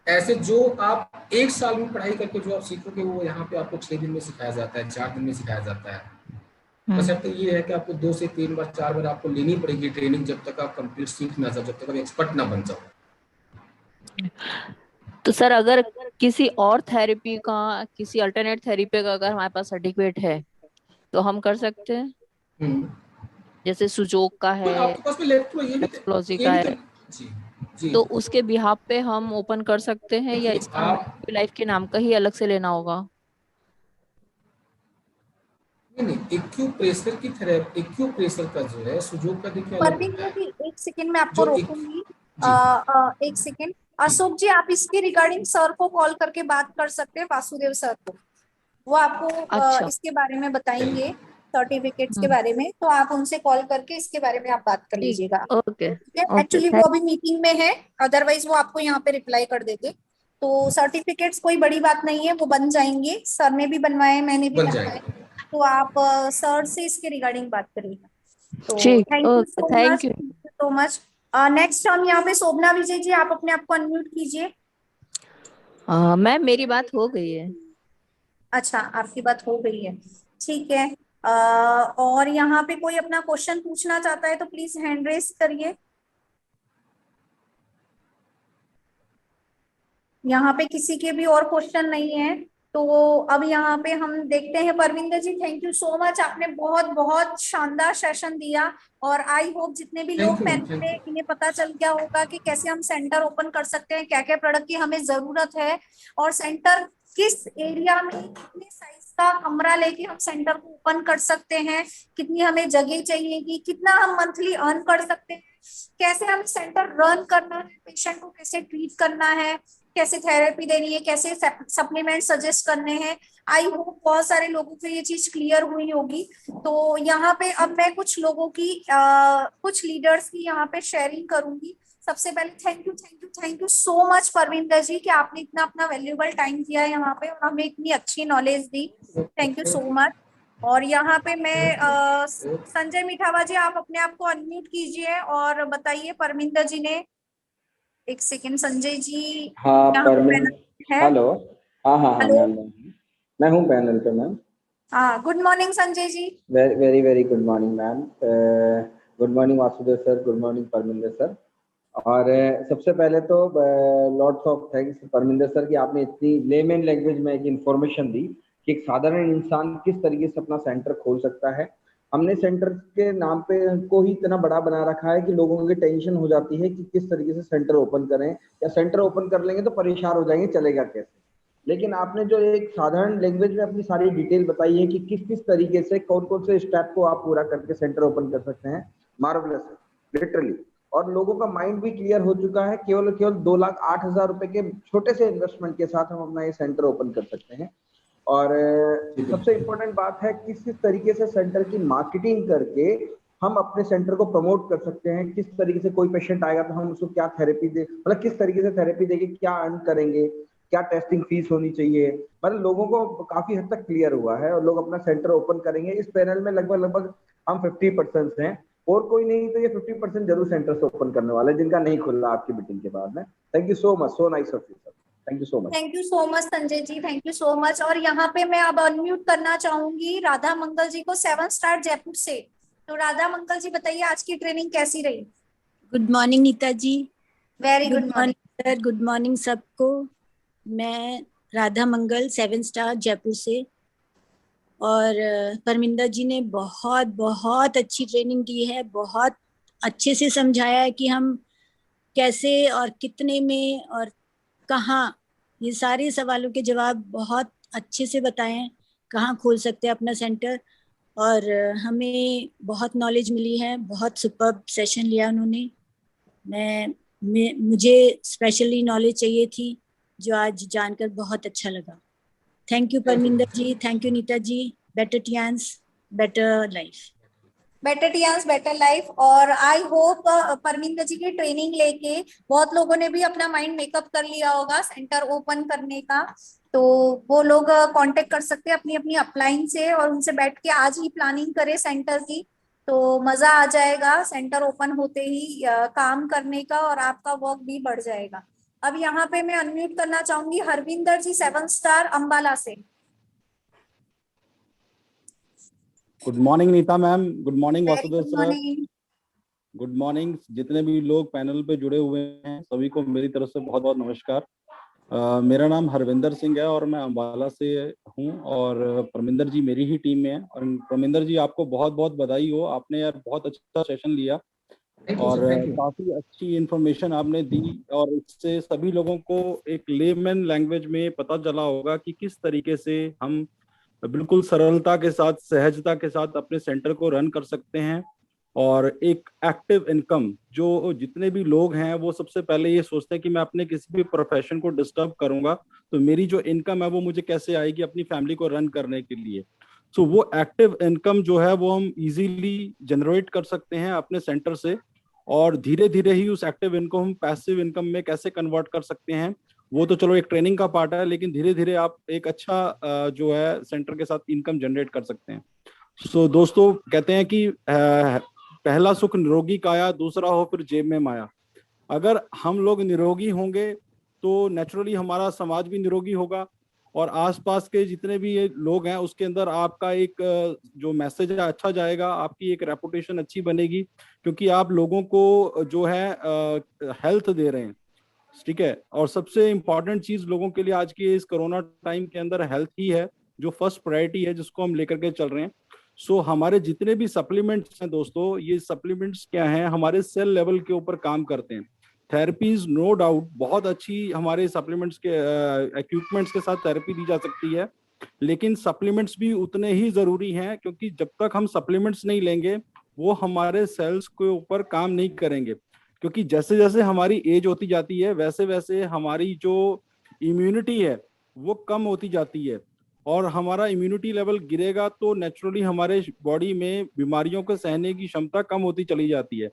ऐसे जो आप 1 साल में पढ़ाई करके जो आप सीखोगे, वो यहाँ पे आपको 6 दिन में सिखाया जाता है, 4 दिन में सिखाया जाता है। बस तो ये है कि आपको 2 से 3 बार 4 बार आपको लेनी पड़ेगी ट्रेनिंग, जब तक आप कंप्लीट सीख ना जाओ, जब तक आप एक्सपर्ट ना बन जाओ। तो सर अगर किसी और थेरेपी का, किसी अल्टरनेट थेरेपी का अगर हमारे पास सर्टिफिकेट है तो हम कर सकते हैं? हम्म। जैसे सुजोग का तो है, आपके पास में लैपटॉप, रेफ्लुक्सोलॉजी ये का भी तो है, जी जी, तो उसके बिहाफ पे हम ओपन कर सकते हैं या देखिए इसका हमें आप, लाइफ के नाम का ही अलग से लेना होगा? नहीं, एक्यूप्रेशर की थेरेपी, एक्यूप्रेशर का जो है सुजोग का देखिए अलग परवीन होता है। जी एक सेकंड में आपको जो रोकूंगी। जी एक सेकंड, अशोक जी आप इसके रिगार्डिंग सर को कॉल करके बात कर सकते हैं, वासुदेव सर को, वो आपको अच्छा। इसके बारे में बताएंगे, सर्टिफिकेट्स के हम्म। बारे में, तो आप उनसे कॉल करके इसके बारे में आप बात कर ठीक। लीजिएगा। ओके। ओके। एक्चुअली वो अभी मीटिंग में है, अदरवाइज वो आपको यहाँ पे रिप्लाई कर देते। तो सर्टिफिकेट्स कोई बड़ी बात नहीं है, वो बन जाएंगे, सर ने भी बनवाए, मैंने भी बन बनवाए। जाएंगे। तो आप सर से इसके रिगार्डिंग बात करिएगा। तो ठीक। Thank you okay, so much, thank you. Thank you so much. Next हम यहाँ पे शोभना विजय जी, आप अपने आप को अनम्यूट कीजिए। मैम मेरी बात हो गई है। अच्छा, आपकी बात हो गई है, ठीक है। और यहाँ पे कोई अपना क्वेश्चन पूछना चाहता है तो प्लीज हैंड रेस करिए। यहाँ पे किसी के भी और क्वेश्चन नहीं है, तो अब यहाँ पे हम देखते हैं। परविंदर जी थैंक यू सो मच, आपने बहुत बहुत शानदार सेशन दिया, और आई होप जितने भी लोग thank you ma'am, panel thank में, यू। इन्हें पता चल गया होगा कि कैसे हम सेंटर ओपन कर सकते हैं, क्या क्या प्रोडक्ट की हमें जरूरत है, और सेंटर किस एरिया में, कितने साइज का कमरा लेके हम सेंटर को ओपन कर सकते हैं, कितनी हमें जगह चाहिएगी, कितना हम मंथली अर्न कर सकते हैं, कैसे हमें सेंटर रन करना है, पेशेंट को कैसे ट्रीट करना है, कैसे थेरेपी देनी है, कैसे सप्लीमेंट सजेस्ट करने हैं। आई होप बहुत सारे लोगों को ये चीज क्लियर हुई होगी। तो यहाँ पे अब मैं कुछ लोगों की कुछ लीडर्स की यहाँ पे शेयरिंग करूंगी। सबसे पहले thank you, thank you, thank you so much Parvinder ji कि आपने इतना अपना वैल्यूएबल टाइम दिया यहाँ पे और हमें इतनी अच्छी knowledge the. Thank you so much. और यहाँ पे मैं संजय मिठावा जी, आप अपने आप को अनम्यूट कीजिए और बताइए परमिंदर जी ने, एक सेकेंड संजय जी हाँ यहाँ पे परमिन, पैनल है। हेलो। हाँ हाँ हाँ हेलो, मैम, मैं हूँ पैनल पे मैम। हाँ good morning Sanjay ji. Very very very good morning ma'am. Good morning Vasudev sir, good morning Parminder sir. और सबसे पहले तो lots of thanks Parminder sir कि आपने इतनी लेमन लैंग्वेज में एक इन्फॉर्मेशन दी कि एक साधारण इंसान किस तरीके से अपना सेंटर खोल सकता है। हमने सेंटर के नाम पे को ही इतना बड़ा बना रखा है कि लोगों की टेंशन हो जाती है कि किस तरीके से सेंटर ओपन करें, या सेंटर ओपन कर लेंगे तो परेशान हो जाएंगे, चलेगा कैसे। लेकिन आपने जो एक साधारण लैंग्वेज में अपनी सारी डिटेल बताई है कि किस किस तरीके से कौन कौन से स्टेप को आप पूरा करके सेंटर ओपन कर सकते हैं, मार्वलस है लिटरली। और लोगों का माइंड भी क्लियर हो चुका है, केवल केवल 2,08,000 रुपए के छोटे से इन्वेस्टमेंट के साथ हम अपना ये सेंटर ओपन कर सकते हैं। और सबसे इम्पोर्टेंट बात है किस किस तरीके से सेंटर की मार्केटिंग करके हम अपने सेंटर को प्रमोट कर सकते हैं, किस तरीके से कोई पेशेंट आएगा तो हम उसको क्या थेरेपी दे, मतलब किस तरीके से थेरेपी देके क्या अर्न करेंगे, क्या टेस्टिंग फीस होनी चाहिए। मतलब लोगों को काफी हद तक क्लियर हुआ है और लोग अपना सेंटर ओपन करेंगे। इस पैनल में लगभग लगभग हम 50% हैं, और कोई नहीं तो ये 50% जरूर सेंटर ओपन करने वाले जिनका नहीं खुल रहा आपकी मीटिंग के बाद में। Thank you so much, so nice of you sir, thank you so much. Thank you so much Sanjay ji, thank you so much. और यहाँ पे मैं अब अनम्यूट करना चाहूंगी राधा मंगल जी को, 7 स्टार जयपुर से। तो राधा मंगल जी बताइए आज की ट्रेनिंग कैसी रही। Good morning Neeta ji. Very good good morning sir, good morning सबको। मैं राधा मंगल 7 स्टार जयपुर से। और परमिंदर जी ने बहुत बहुत अच्छी ट्रेनिंग दी है, बहुत अच्छे से समझाया है कि हम कैसे और कितने में और कहाँ, ये सारे सवालों के जवाब बहुत अच्छे से बताए हैं, कहाँ खोल सकते हैं अपना सेंटर। और हमें बहुत नॉलेज मिली है, बहुत सुपर्ब सेशन लिया उन्होंने। मुझे स्पेशली नॉलेज चाहिए थी जो आज जानकर बहुत अच्छा लगा। Thank you Parminder ji, thank you Neeta ji. Better Tiens, better life. Better Tiens better life. और आई होप परमिंदर जी की ट्रेनिंग लेके बहुत लोगों ने भी अपना माइंड मेकअप कर लिया होगा सेंटर ओपन करने का। तो वो लोग कांटेक्ट कर सकते हैं अपनी अपनी अपलाइन से, और उनसे बैठ के आज ही प्लानिंग करें सेंटर की, तो मजा आ जाएगा सेंटर ओपन होते ही काम करने का, और आपका वर्क भी बढ़ जाएगा। अब यहाँ पे मैं अनम्यूट करना चाहूंगी हरविंदर जी, 7 स्टार अंबाला से। Good morning Neeta ma'am, good morning Vasudev good sir, morning. Good morning जितने भी लोग पैनल पे जुड़े हुए हैं सभी को मेरी तरफ से बहुत बहुत नमस्कार। मेरा नाम हरविंदर सिंह है और मैं अम्बाला से हूं, और परमिंदर जी मेरी ही टीम में है। और परमिंदर जी आपको बहुत बहुत बधाई हो, आपने यार बहुत अच्छा सेशन लिया और काफी अच्छी इन्फॉर्मेशन आपने दी, और इससे सभी लोगों को एक लेमैन लैंग्वेज में पता चला होगा कि किस तरीके से हम बिल्कुल सरलता के साथ, सहजता के साथ अपने सेंटर को रन कर सकते हैं। और एक एक्टिव इनकम, जो जितने भी लोग हैं वो सबसे पहले ये सोचते हैं कि मैं अपने किसी भी प्रोफेशन को डिस्टर्ब करूंगा तो मेरी जो इनकम है वो मुझे कैसे आएगी अपनी फैमिली को रन करने के लिए। सो वो एक्टिव इनकम जो है वो हम इजीली जनरेट कर सकते हैं अपने सेंटर से, और धीरे धीरे ही उस एक्टिव इनकम हम पैसिव इनकम में कैसे कन्वर्ट कर सकते हैं वो तो चलो एक ट्रेनिंग का पार्ट है, लेकिन धीरे धीरे आप एक अच्छा जो है सेंटर के साथ इनकम जनरेट कर सकते हैं। सो दोस्तों कहते हैं कि पहला सुख निरोगी काया, दूसरा हो फिर जेब में माया। अगर हम लोग निरोगी होंगे तो नेचुरली हमारा समाज भी निरोगी होगा, और आसपास के जितने भी ये लोग हैं उसके अंदर आपका एक जो मैसेज है अच्छा जाएगा, आपकी एक रेपुटेशन अच्छी बनेगी, क्योंकि आप लोगों को जो है हेल्थ दे रहे हैं। ठीक है, और सबसे इम्पोर्टेंट चीज लोगों के लिए आज के इस कोरोना टाइम के अंदर हेल्थ ही है, जो फर्स्ट प्रायोरिटी है जिसको हम लेकर के चल रहे हैं। सो हमारे जितने भी सप्लीमेंट्स हैं दोस्तों, ये सप्लीमेंट्स क्या हैं, हमारे सेल लेवल के ऊपर काम करते हैं। थेरेपीज नो डाउट बहुत अच्छी हमारे सप्लीमेंट्स के इक्विपमेंट्स के साथ थेरेपी दी जा सकती है, लेकिन सप्लीमेंट्स भी उतने ही जरूरी हैं, क्योंकि जब तक हम सप्लीमेंट्स नहीं लेंगे वो हमारे सेल्स के ऊपर काम नहीं करेंगे। क्योंकि जैसे जैसे हमारी एज होती जाती है वैसे वैसे हमारी जो इम्यूनिटी है वो कम होती जाती है, और हमारा इम्यूनिटी लेवल गिरेगा तो नेचुरली हमारे बॉडी में बीमारियों को सहने की क्षमता कम होती चली जाती है।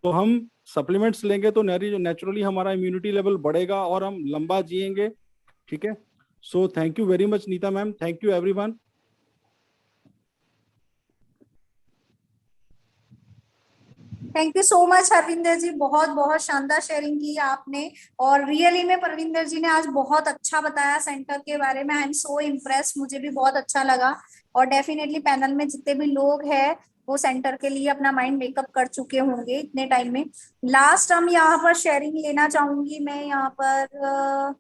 तो हम सप्लीमेंट्स लेंगे तो नेचुरली हमारा इम्यूनिटी लेवल बढ़ेगा और हम लंबा जिएंगे। ठीक है, so thank you very much Neeta ma'am, thank you everyone. Thank you so much Harvinder ji, बहुत बहुत शानदार शेयरिंग की आपने। और रियली में परविंदर जी ने आज बहुत अच्छा बताया सेंटर के बारे में। आई एम सो इम्प्रेस, मुझे भी बहुत अच्छा लगा। और डेफिनेटली पैनल में जितने भी लोग हैं वो सेंटर के लिए अपना माइंड मेकअप कर चुके होंगे इतने टाइम में। लास्ट हम यहाँ पर शेयरिंग लेना चाहूंगी मैं यहाँ पर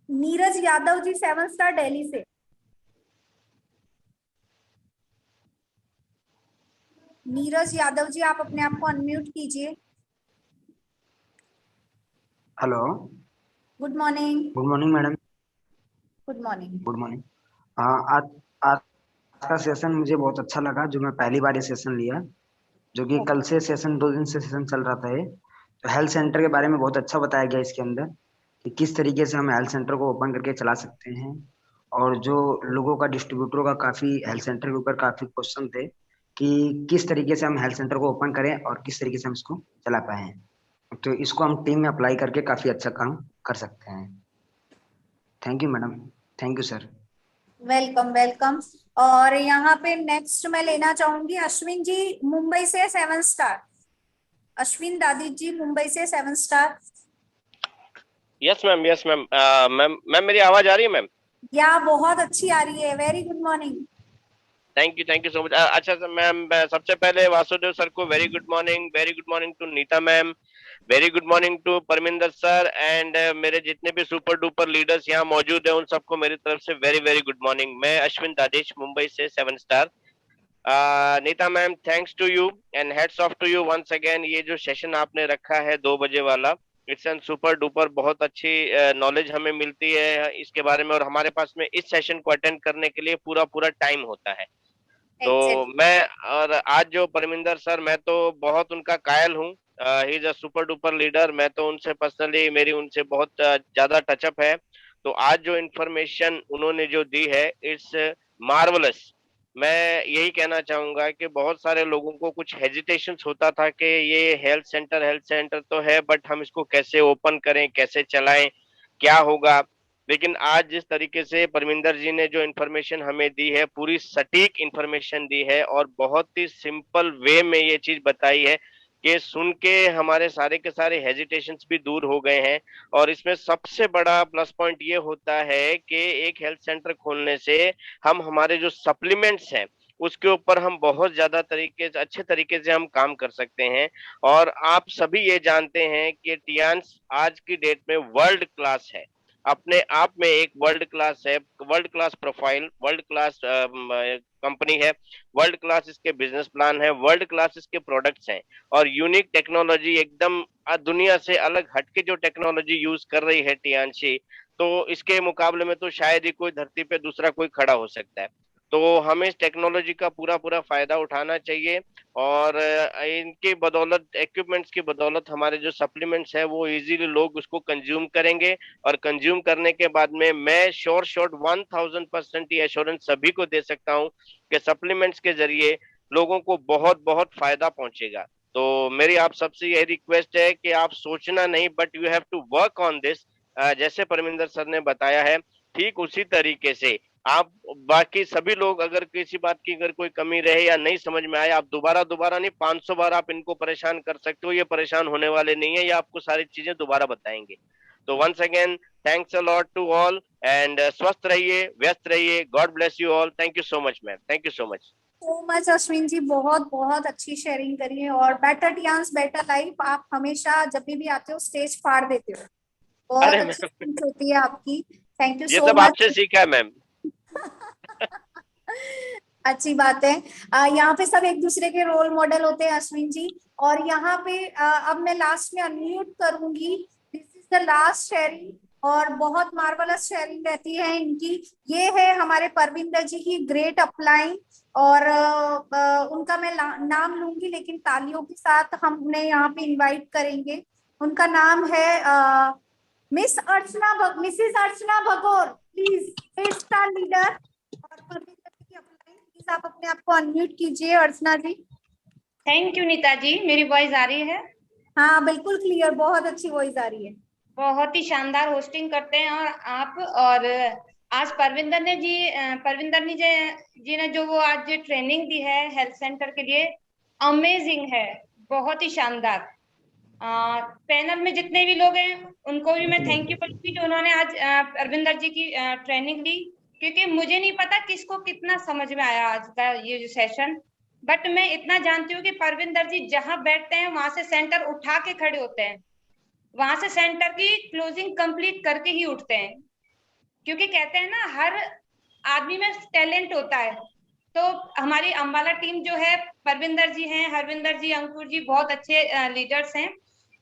नीरज यादव जी 7 स्टार दिल्ली से। नीरज यादव जी आप अपने आप को अनम्यूट कीजिए। Hello, good morning. Good morning madam. Good morning. Good morning. आज आज का सेशन मुझे बहुत अच्छा लगा, जो मैं पहली बार ये सेशन लिया, जो कि कल से सेशन 2 दिन से सेशन चल रहा था ये। तो हेल्थ सेंटर के बारे में बहुत अच्छा बताया गया इसके अंदर, कि किस तरीके से हम हेल्थ सेंटर को ओपन करके चला सकते हैं। और जो लोगों का, डिस्ट्रीब्यूटरों का काफी हेल्थ सेंटर के ऊपर काफी क्वेश्चन थे कि किस तरीके से हम हेल्थ सेंटर को ओपन करें और किस तरीके से हम इसको चला पाए। तो इसको हम टीम में अप्लाई करके काफी अच्छा काम कर सकते हैं। Thank you madam, thank you sir. Welcome welcome. और यहाँ पे नेक्स्ट मैं लेना चाहूंगी अश्विन जी मुंबई से 7 स्टार। अश्विन दादी जी मुंबई से 7 star. Yes ma'am, yes ma'am. Ma'am मेरी आवाज आ रही है मैम? या बहुत अच्छी आ रही है। Very good morning. Thank you so much. अच्छा सर मैम, सबसे पहले वासुदेव सर को very good morning to Neeta ma'am, very good morning to Parminder sir, and मेरे जितने भी सुपर डुपर लीडर्स यहाँ मौजूद हैं उन सबको मेरी तरफ से वेरी वेरी गुड मॉर्निंग। मैं अश्विन दादेश मुंबई से 7 star. Neeta ma'am, thanks to you and hats off to you once again. ये जो सेशन आपने रखा है 2 बजे वाला, इट्स एन सुपर डुपर, बहुत अच्छी नॉलेज हमें मिलती है इसके बारे में, और हमारे पास में इस सेशन को अटेंड करने के लिए पूरा पूरा टाइम होता है। तो मैं, और आज जो परमिंदर सर, मैं तो बहुत उनका कायल हूँ। He is a super duper leader. मैं तो उनसे पर्सनली, मेरी उनसे बहुत ज्यादा टचअप है। तो आज जो इन्फॉर्मेशन उन्होंने जो दी है इट्स मार्वलस। मैं यही कहना चाहूंगा कि बहुत सारे लोगों को कुछ हेजिटेशन होता था कि ये हेल्थ सेंटर तो है, बट हम इसको कैसे ओपन करें, कैसे चलाएं, क्या होगा। लेकिन आज जिस तरीके से परमिंदर जी ने जो इन्फॉर्मेशन हमें दी है, पूरी सटीक इन्फॉर्मेशन दी है और बहुत ही सिंपल वे में ये चीज बताई है कि सुन के हमारे सारे के सारे हेजिटेशंस भी दूर हो गए हैं। और इसमें सबसे बड़ा प्लस पॉइंट ये होता है कि एक हेल्थ सेंटर खोलने से हम हमारे जो सप्लीमेंट्स हैं उसके ऊपर हम बहुत ज्यादा अच्छे तरीके से हम काम कर सकते हैं। और आप सभी ये जानते हैं कि टियान्स आज की डेट में वर्ल्ड क्लास है, अपने आप में एक वर्ल्ड क्लास है, world class profile, world class company है, वर्ल्ड क्लास इसके बिजनेस प्लान है, वर्ल्ड क्लास इसके प्रोडक्ट्स हैं, और यूनिक टेक्नोलॉजी, एकदम दुनिया से अलग हटके जो टेक्नोलॉजी यूज कर रही है टियांशी। तो इसके मुकाबले में तो शायद ही कोई धरती पे दूसरा कोई खड़ा हो सकता है। तो हमें इस टेक्नोलॉजी का पूरा पूरा फायदा उठाना चाहिए और इनकी बदौलत, इक्विपमेंट्स की बदौलत हमारे जो सप्लीमेंट्स है वो इजीली लोग उसको कंज्यूम करेंगे और कंज्यूम करने के बाद में मैं श्योर 1000% ये एश्योरेंस सभी को दे सकता हूँ कि सप्लीमेंट्स के जरिए लोगों को बहुत बहुत फायदा पहुंचेगा। तो मेरी आप सबसे यही रिक्वेस्ट है कि आप सोचना नहीं, but you have to work on this. जैसे परमिंदर सर ने बताया है ठीक उसी तरीके से आप बाकी सभी लोग, अगर किसी बात की अगर कोई कमी रहे या नहीं समझ में आए, आप दोबारा नहीं 500 बार आप इनको परेशान कर सकते हो, ये परेशान होने वाले नहीं है, ये आपको सारी चीजें दोबारा बताएंगे। तो once again thanks a lot to all and स्वस्थ रहिए, व्यस्त रहिए। God bless you all. Thank you so much ma'am, thank you so much. So much Ashwin ji, बहुत बहुत अच्छी शेयरिंग करी है और बेटर टियांस बेटर लाइफ, आप हमेशा जब भी आते हो स्टेज फाड़ देते हो, बहुत अरे अच्छी स्पीच होती है आपकी। थैंक यू ये सो सब मच। आपसे सीखा है मैम। अच्छी बात है। यहाँ पे सब एक दूसरे के रोल मॉडल होते हैं अश्विन जी। और यहाँ पे अब मैं लास्ट में अनम्यूट करूंगी। This is the last sharing और बहुत मार्वलस शेयरिंग रहती है इनकी। ये है हमारे परविंदर जी की ग्रेट अपलाइन और उनका मैं नाम लूंगी लेकिन तालियों के साथ हम उन्हें यहाँ पे इनवाइट करेंगे। उनका नाम है Mrs Archana Bhagor. Please 8 star leader और परविंदर जी की अपलाइन। प्लीज आप अपने आप को अनम्यूट कीजिए अर्चना जी। थैंक यू नीता जी, मेरी वॉइस आ रही है? हाँ बिल्कुल क्लियर, बहुत अच्छी वॉइस आ रही है। बहुत ही शानदार होस्टिंग करते हैं और आप। और आज परविंदर जी ने जो वो आज ट्रेनिंग दी है हेल्थ सेंटर के लिए, अमेजिंग है, बहुत ही शानदार। पैनल में जितने भी लोग हैं उनको भी मैं थैंक यू बोलूंगी जो उन्होंने आज परविंदर जी की ट्रेनिंग ली, क्योंकि मुझे नहीं पता किसको कितना समझ में आया आज का ये जो सेशन, बट मैं इतना जानती हूँ कि परविंदर जी जहां बैठते हैं वहां से सेंटर उठा के खड़े होते हैं, वहां से सेंटर की क्लोजिंग कंप्लीट करके ही उठते हैं। क्योंकि कहते हैं ना हर आदमी में टैलेंट होता है, तो हमारी अम्बाला टीम जो है, परविंदर जी हैं, हरविंदर जी, अंकुर जी बहुत अच्छे लीडर्स हैं।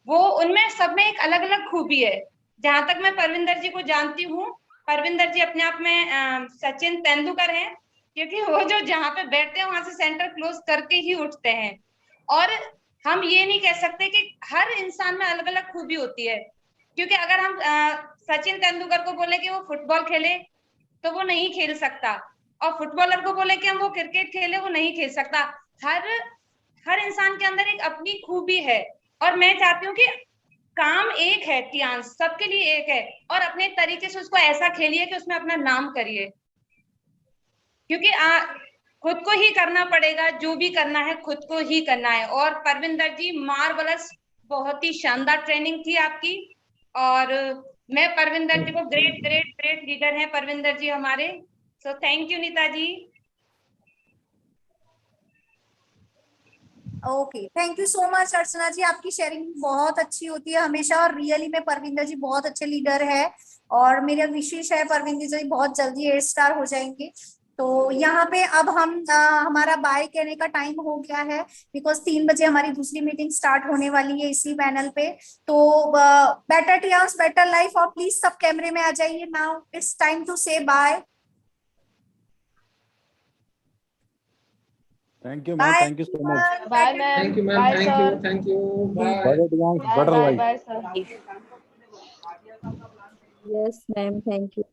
वो उनमें सब में एक अलग अलग खूबी है। जहां तक मैं परविंदर जी को जानती हूँ, परविंदर जी अपने आप में सचिन तेंदुलकर हैं, क्योंकि वो जो जहां पे बैठते हैं वहां से सेंटर क्लोज करके ही उठते हैं। और हम ये नहीं कह सकते कि हर इंसान में अलग अलग खूबी होती है, क्योंकि अगर हम सचिन तेंदुलकर को बोले कि वो फुटबॉल खेले तो वो नहीं खेल सकता, और फुटबॉलर को बोले कि हम वो क्रिकेट खेले, वो नहीं खेल सकता। हर इंसान के अंदर एक अपनी खूबी है, और मैं चाहती हूँ कि काम एक है, टियांस सबके लिए एक है, और अपने तरीके से उसको ऐसा खेलिए कि उसमें अपना नाम करिए, क्योंकि खुद को ही करना पड़ेगा, जो भी करना है खुद को ही करना है। और परविंदर जी मार्वलस, बहुत ही शानदार ट्रेनिंग थी आपकी, और मैं परविंदर जी को ग्रेट ग्रेट ग्रेट लीडर हैं परविंदर जी हमारे। So thank you Neeta ji. Okay, thank you so much Archana ji, आपकी शेयरिंग बहुत अच्छी होती है हमेशा, और रियली में परविंदर जी बहुत अच्छे लीडर है, और मेरा विशेष है परविंदर जी बहुत जल्दी 8 स्टार हो जाएंगे। तो यहाँ पे अब हम हमारा बाय कहने का टाइम हो गया है, बिकॉज 3 बजे हमारी दूसरी मीटिंग स्टार्ट होने वाली है इसी पैनल पे। तो बेटर टियांस बेटर लाइफ, और प्लीज सब कैमरे में आ जाइए। Now it's time to say bye. Thank you ma'am, thank you so much. Bye ma'am. Thank you ma'am, thank you bye. Better life. Bye sir. Yes ma'am, thank you.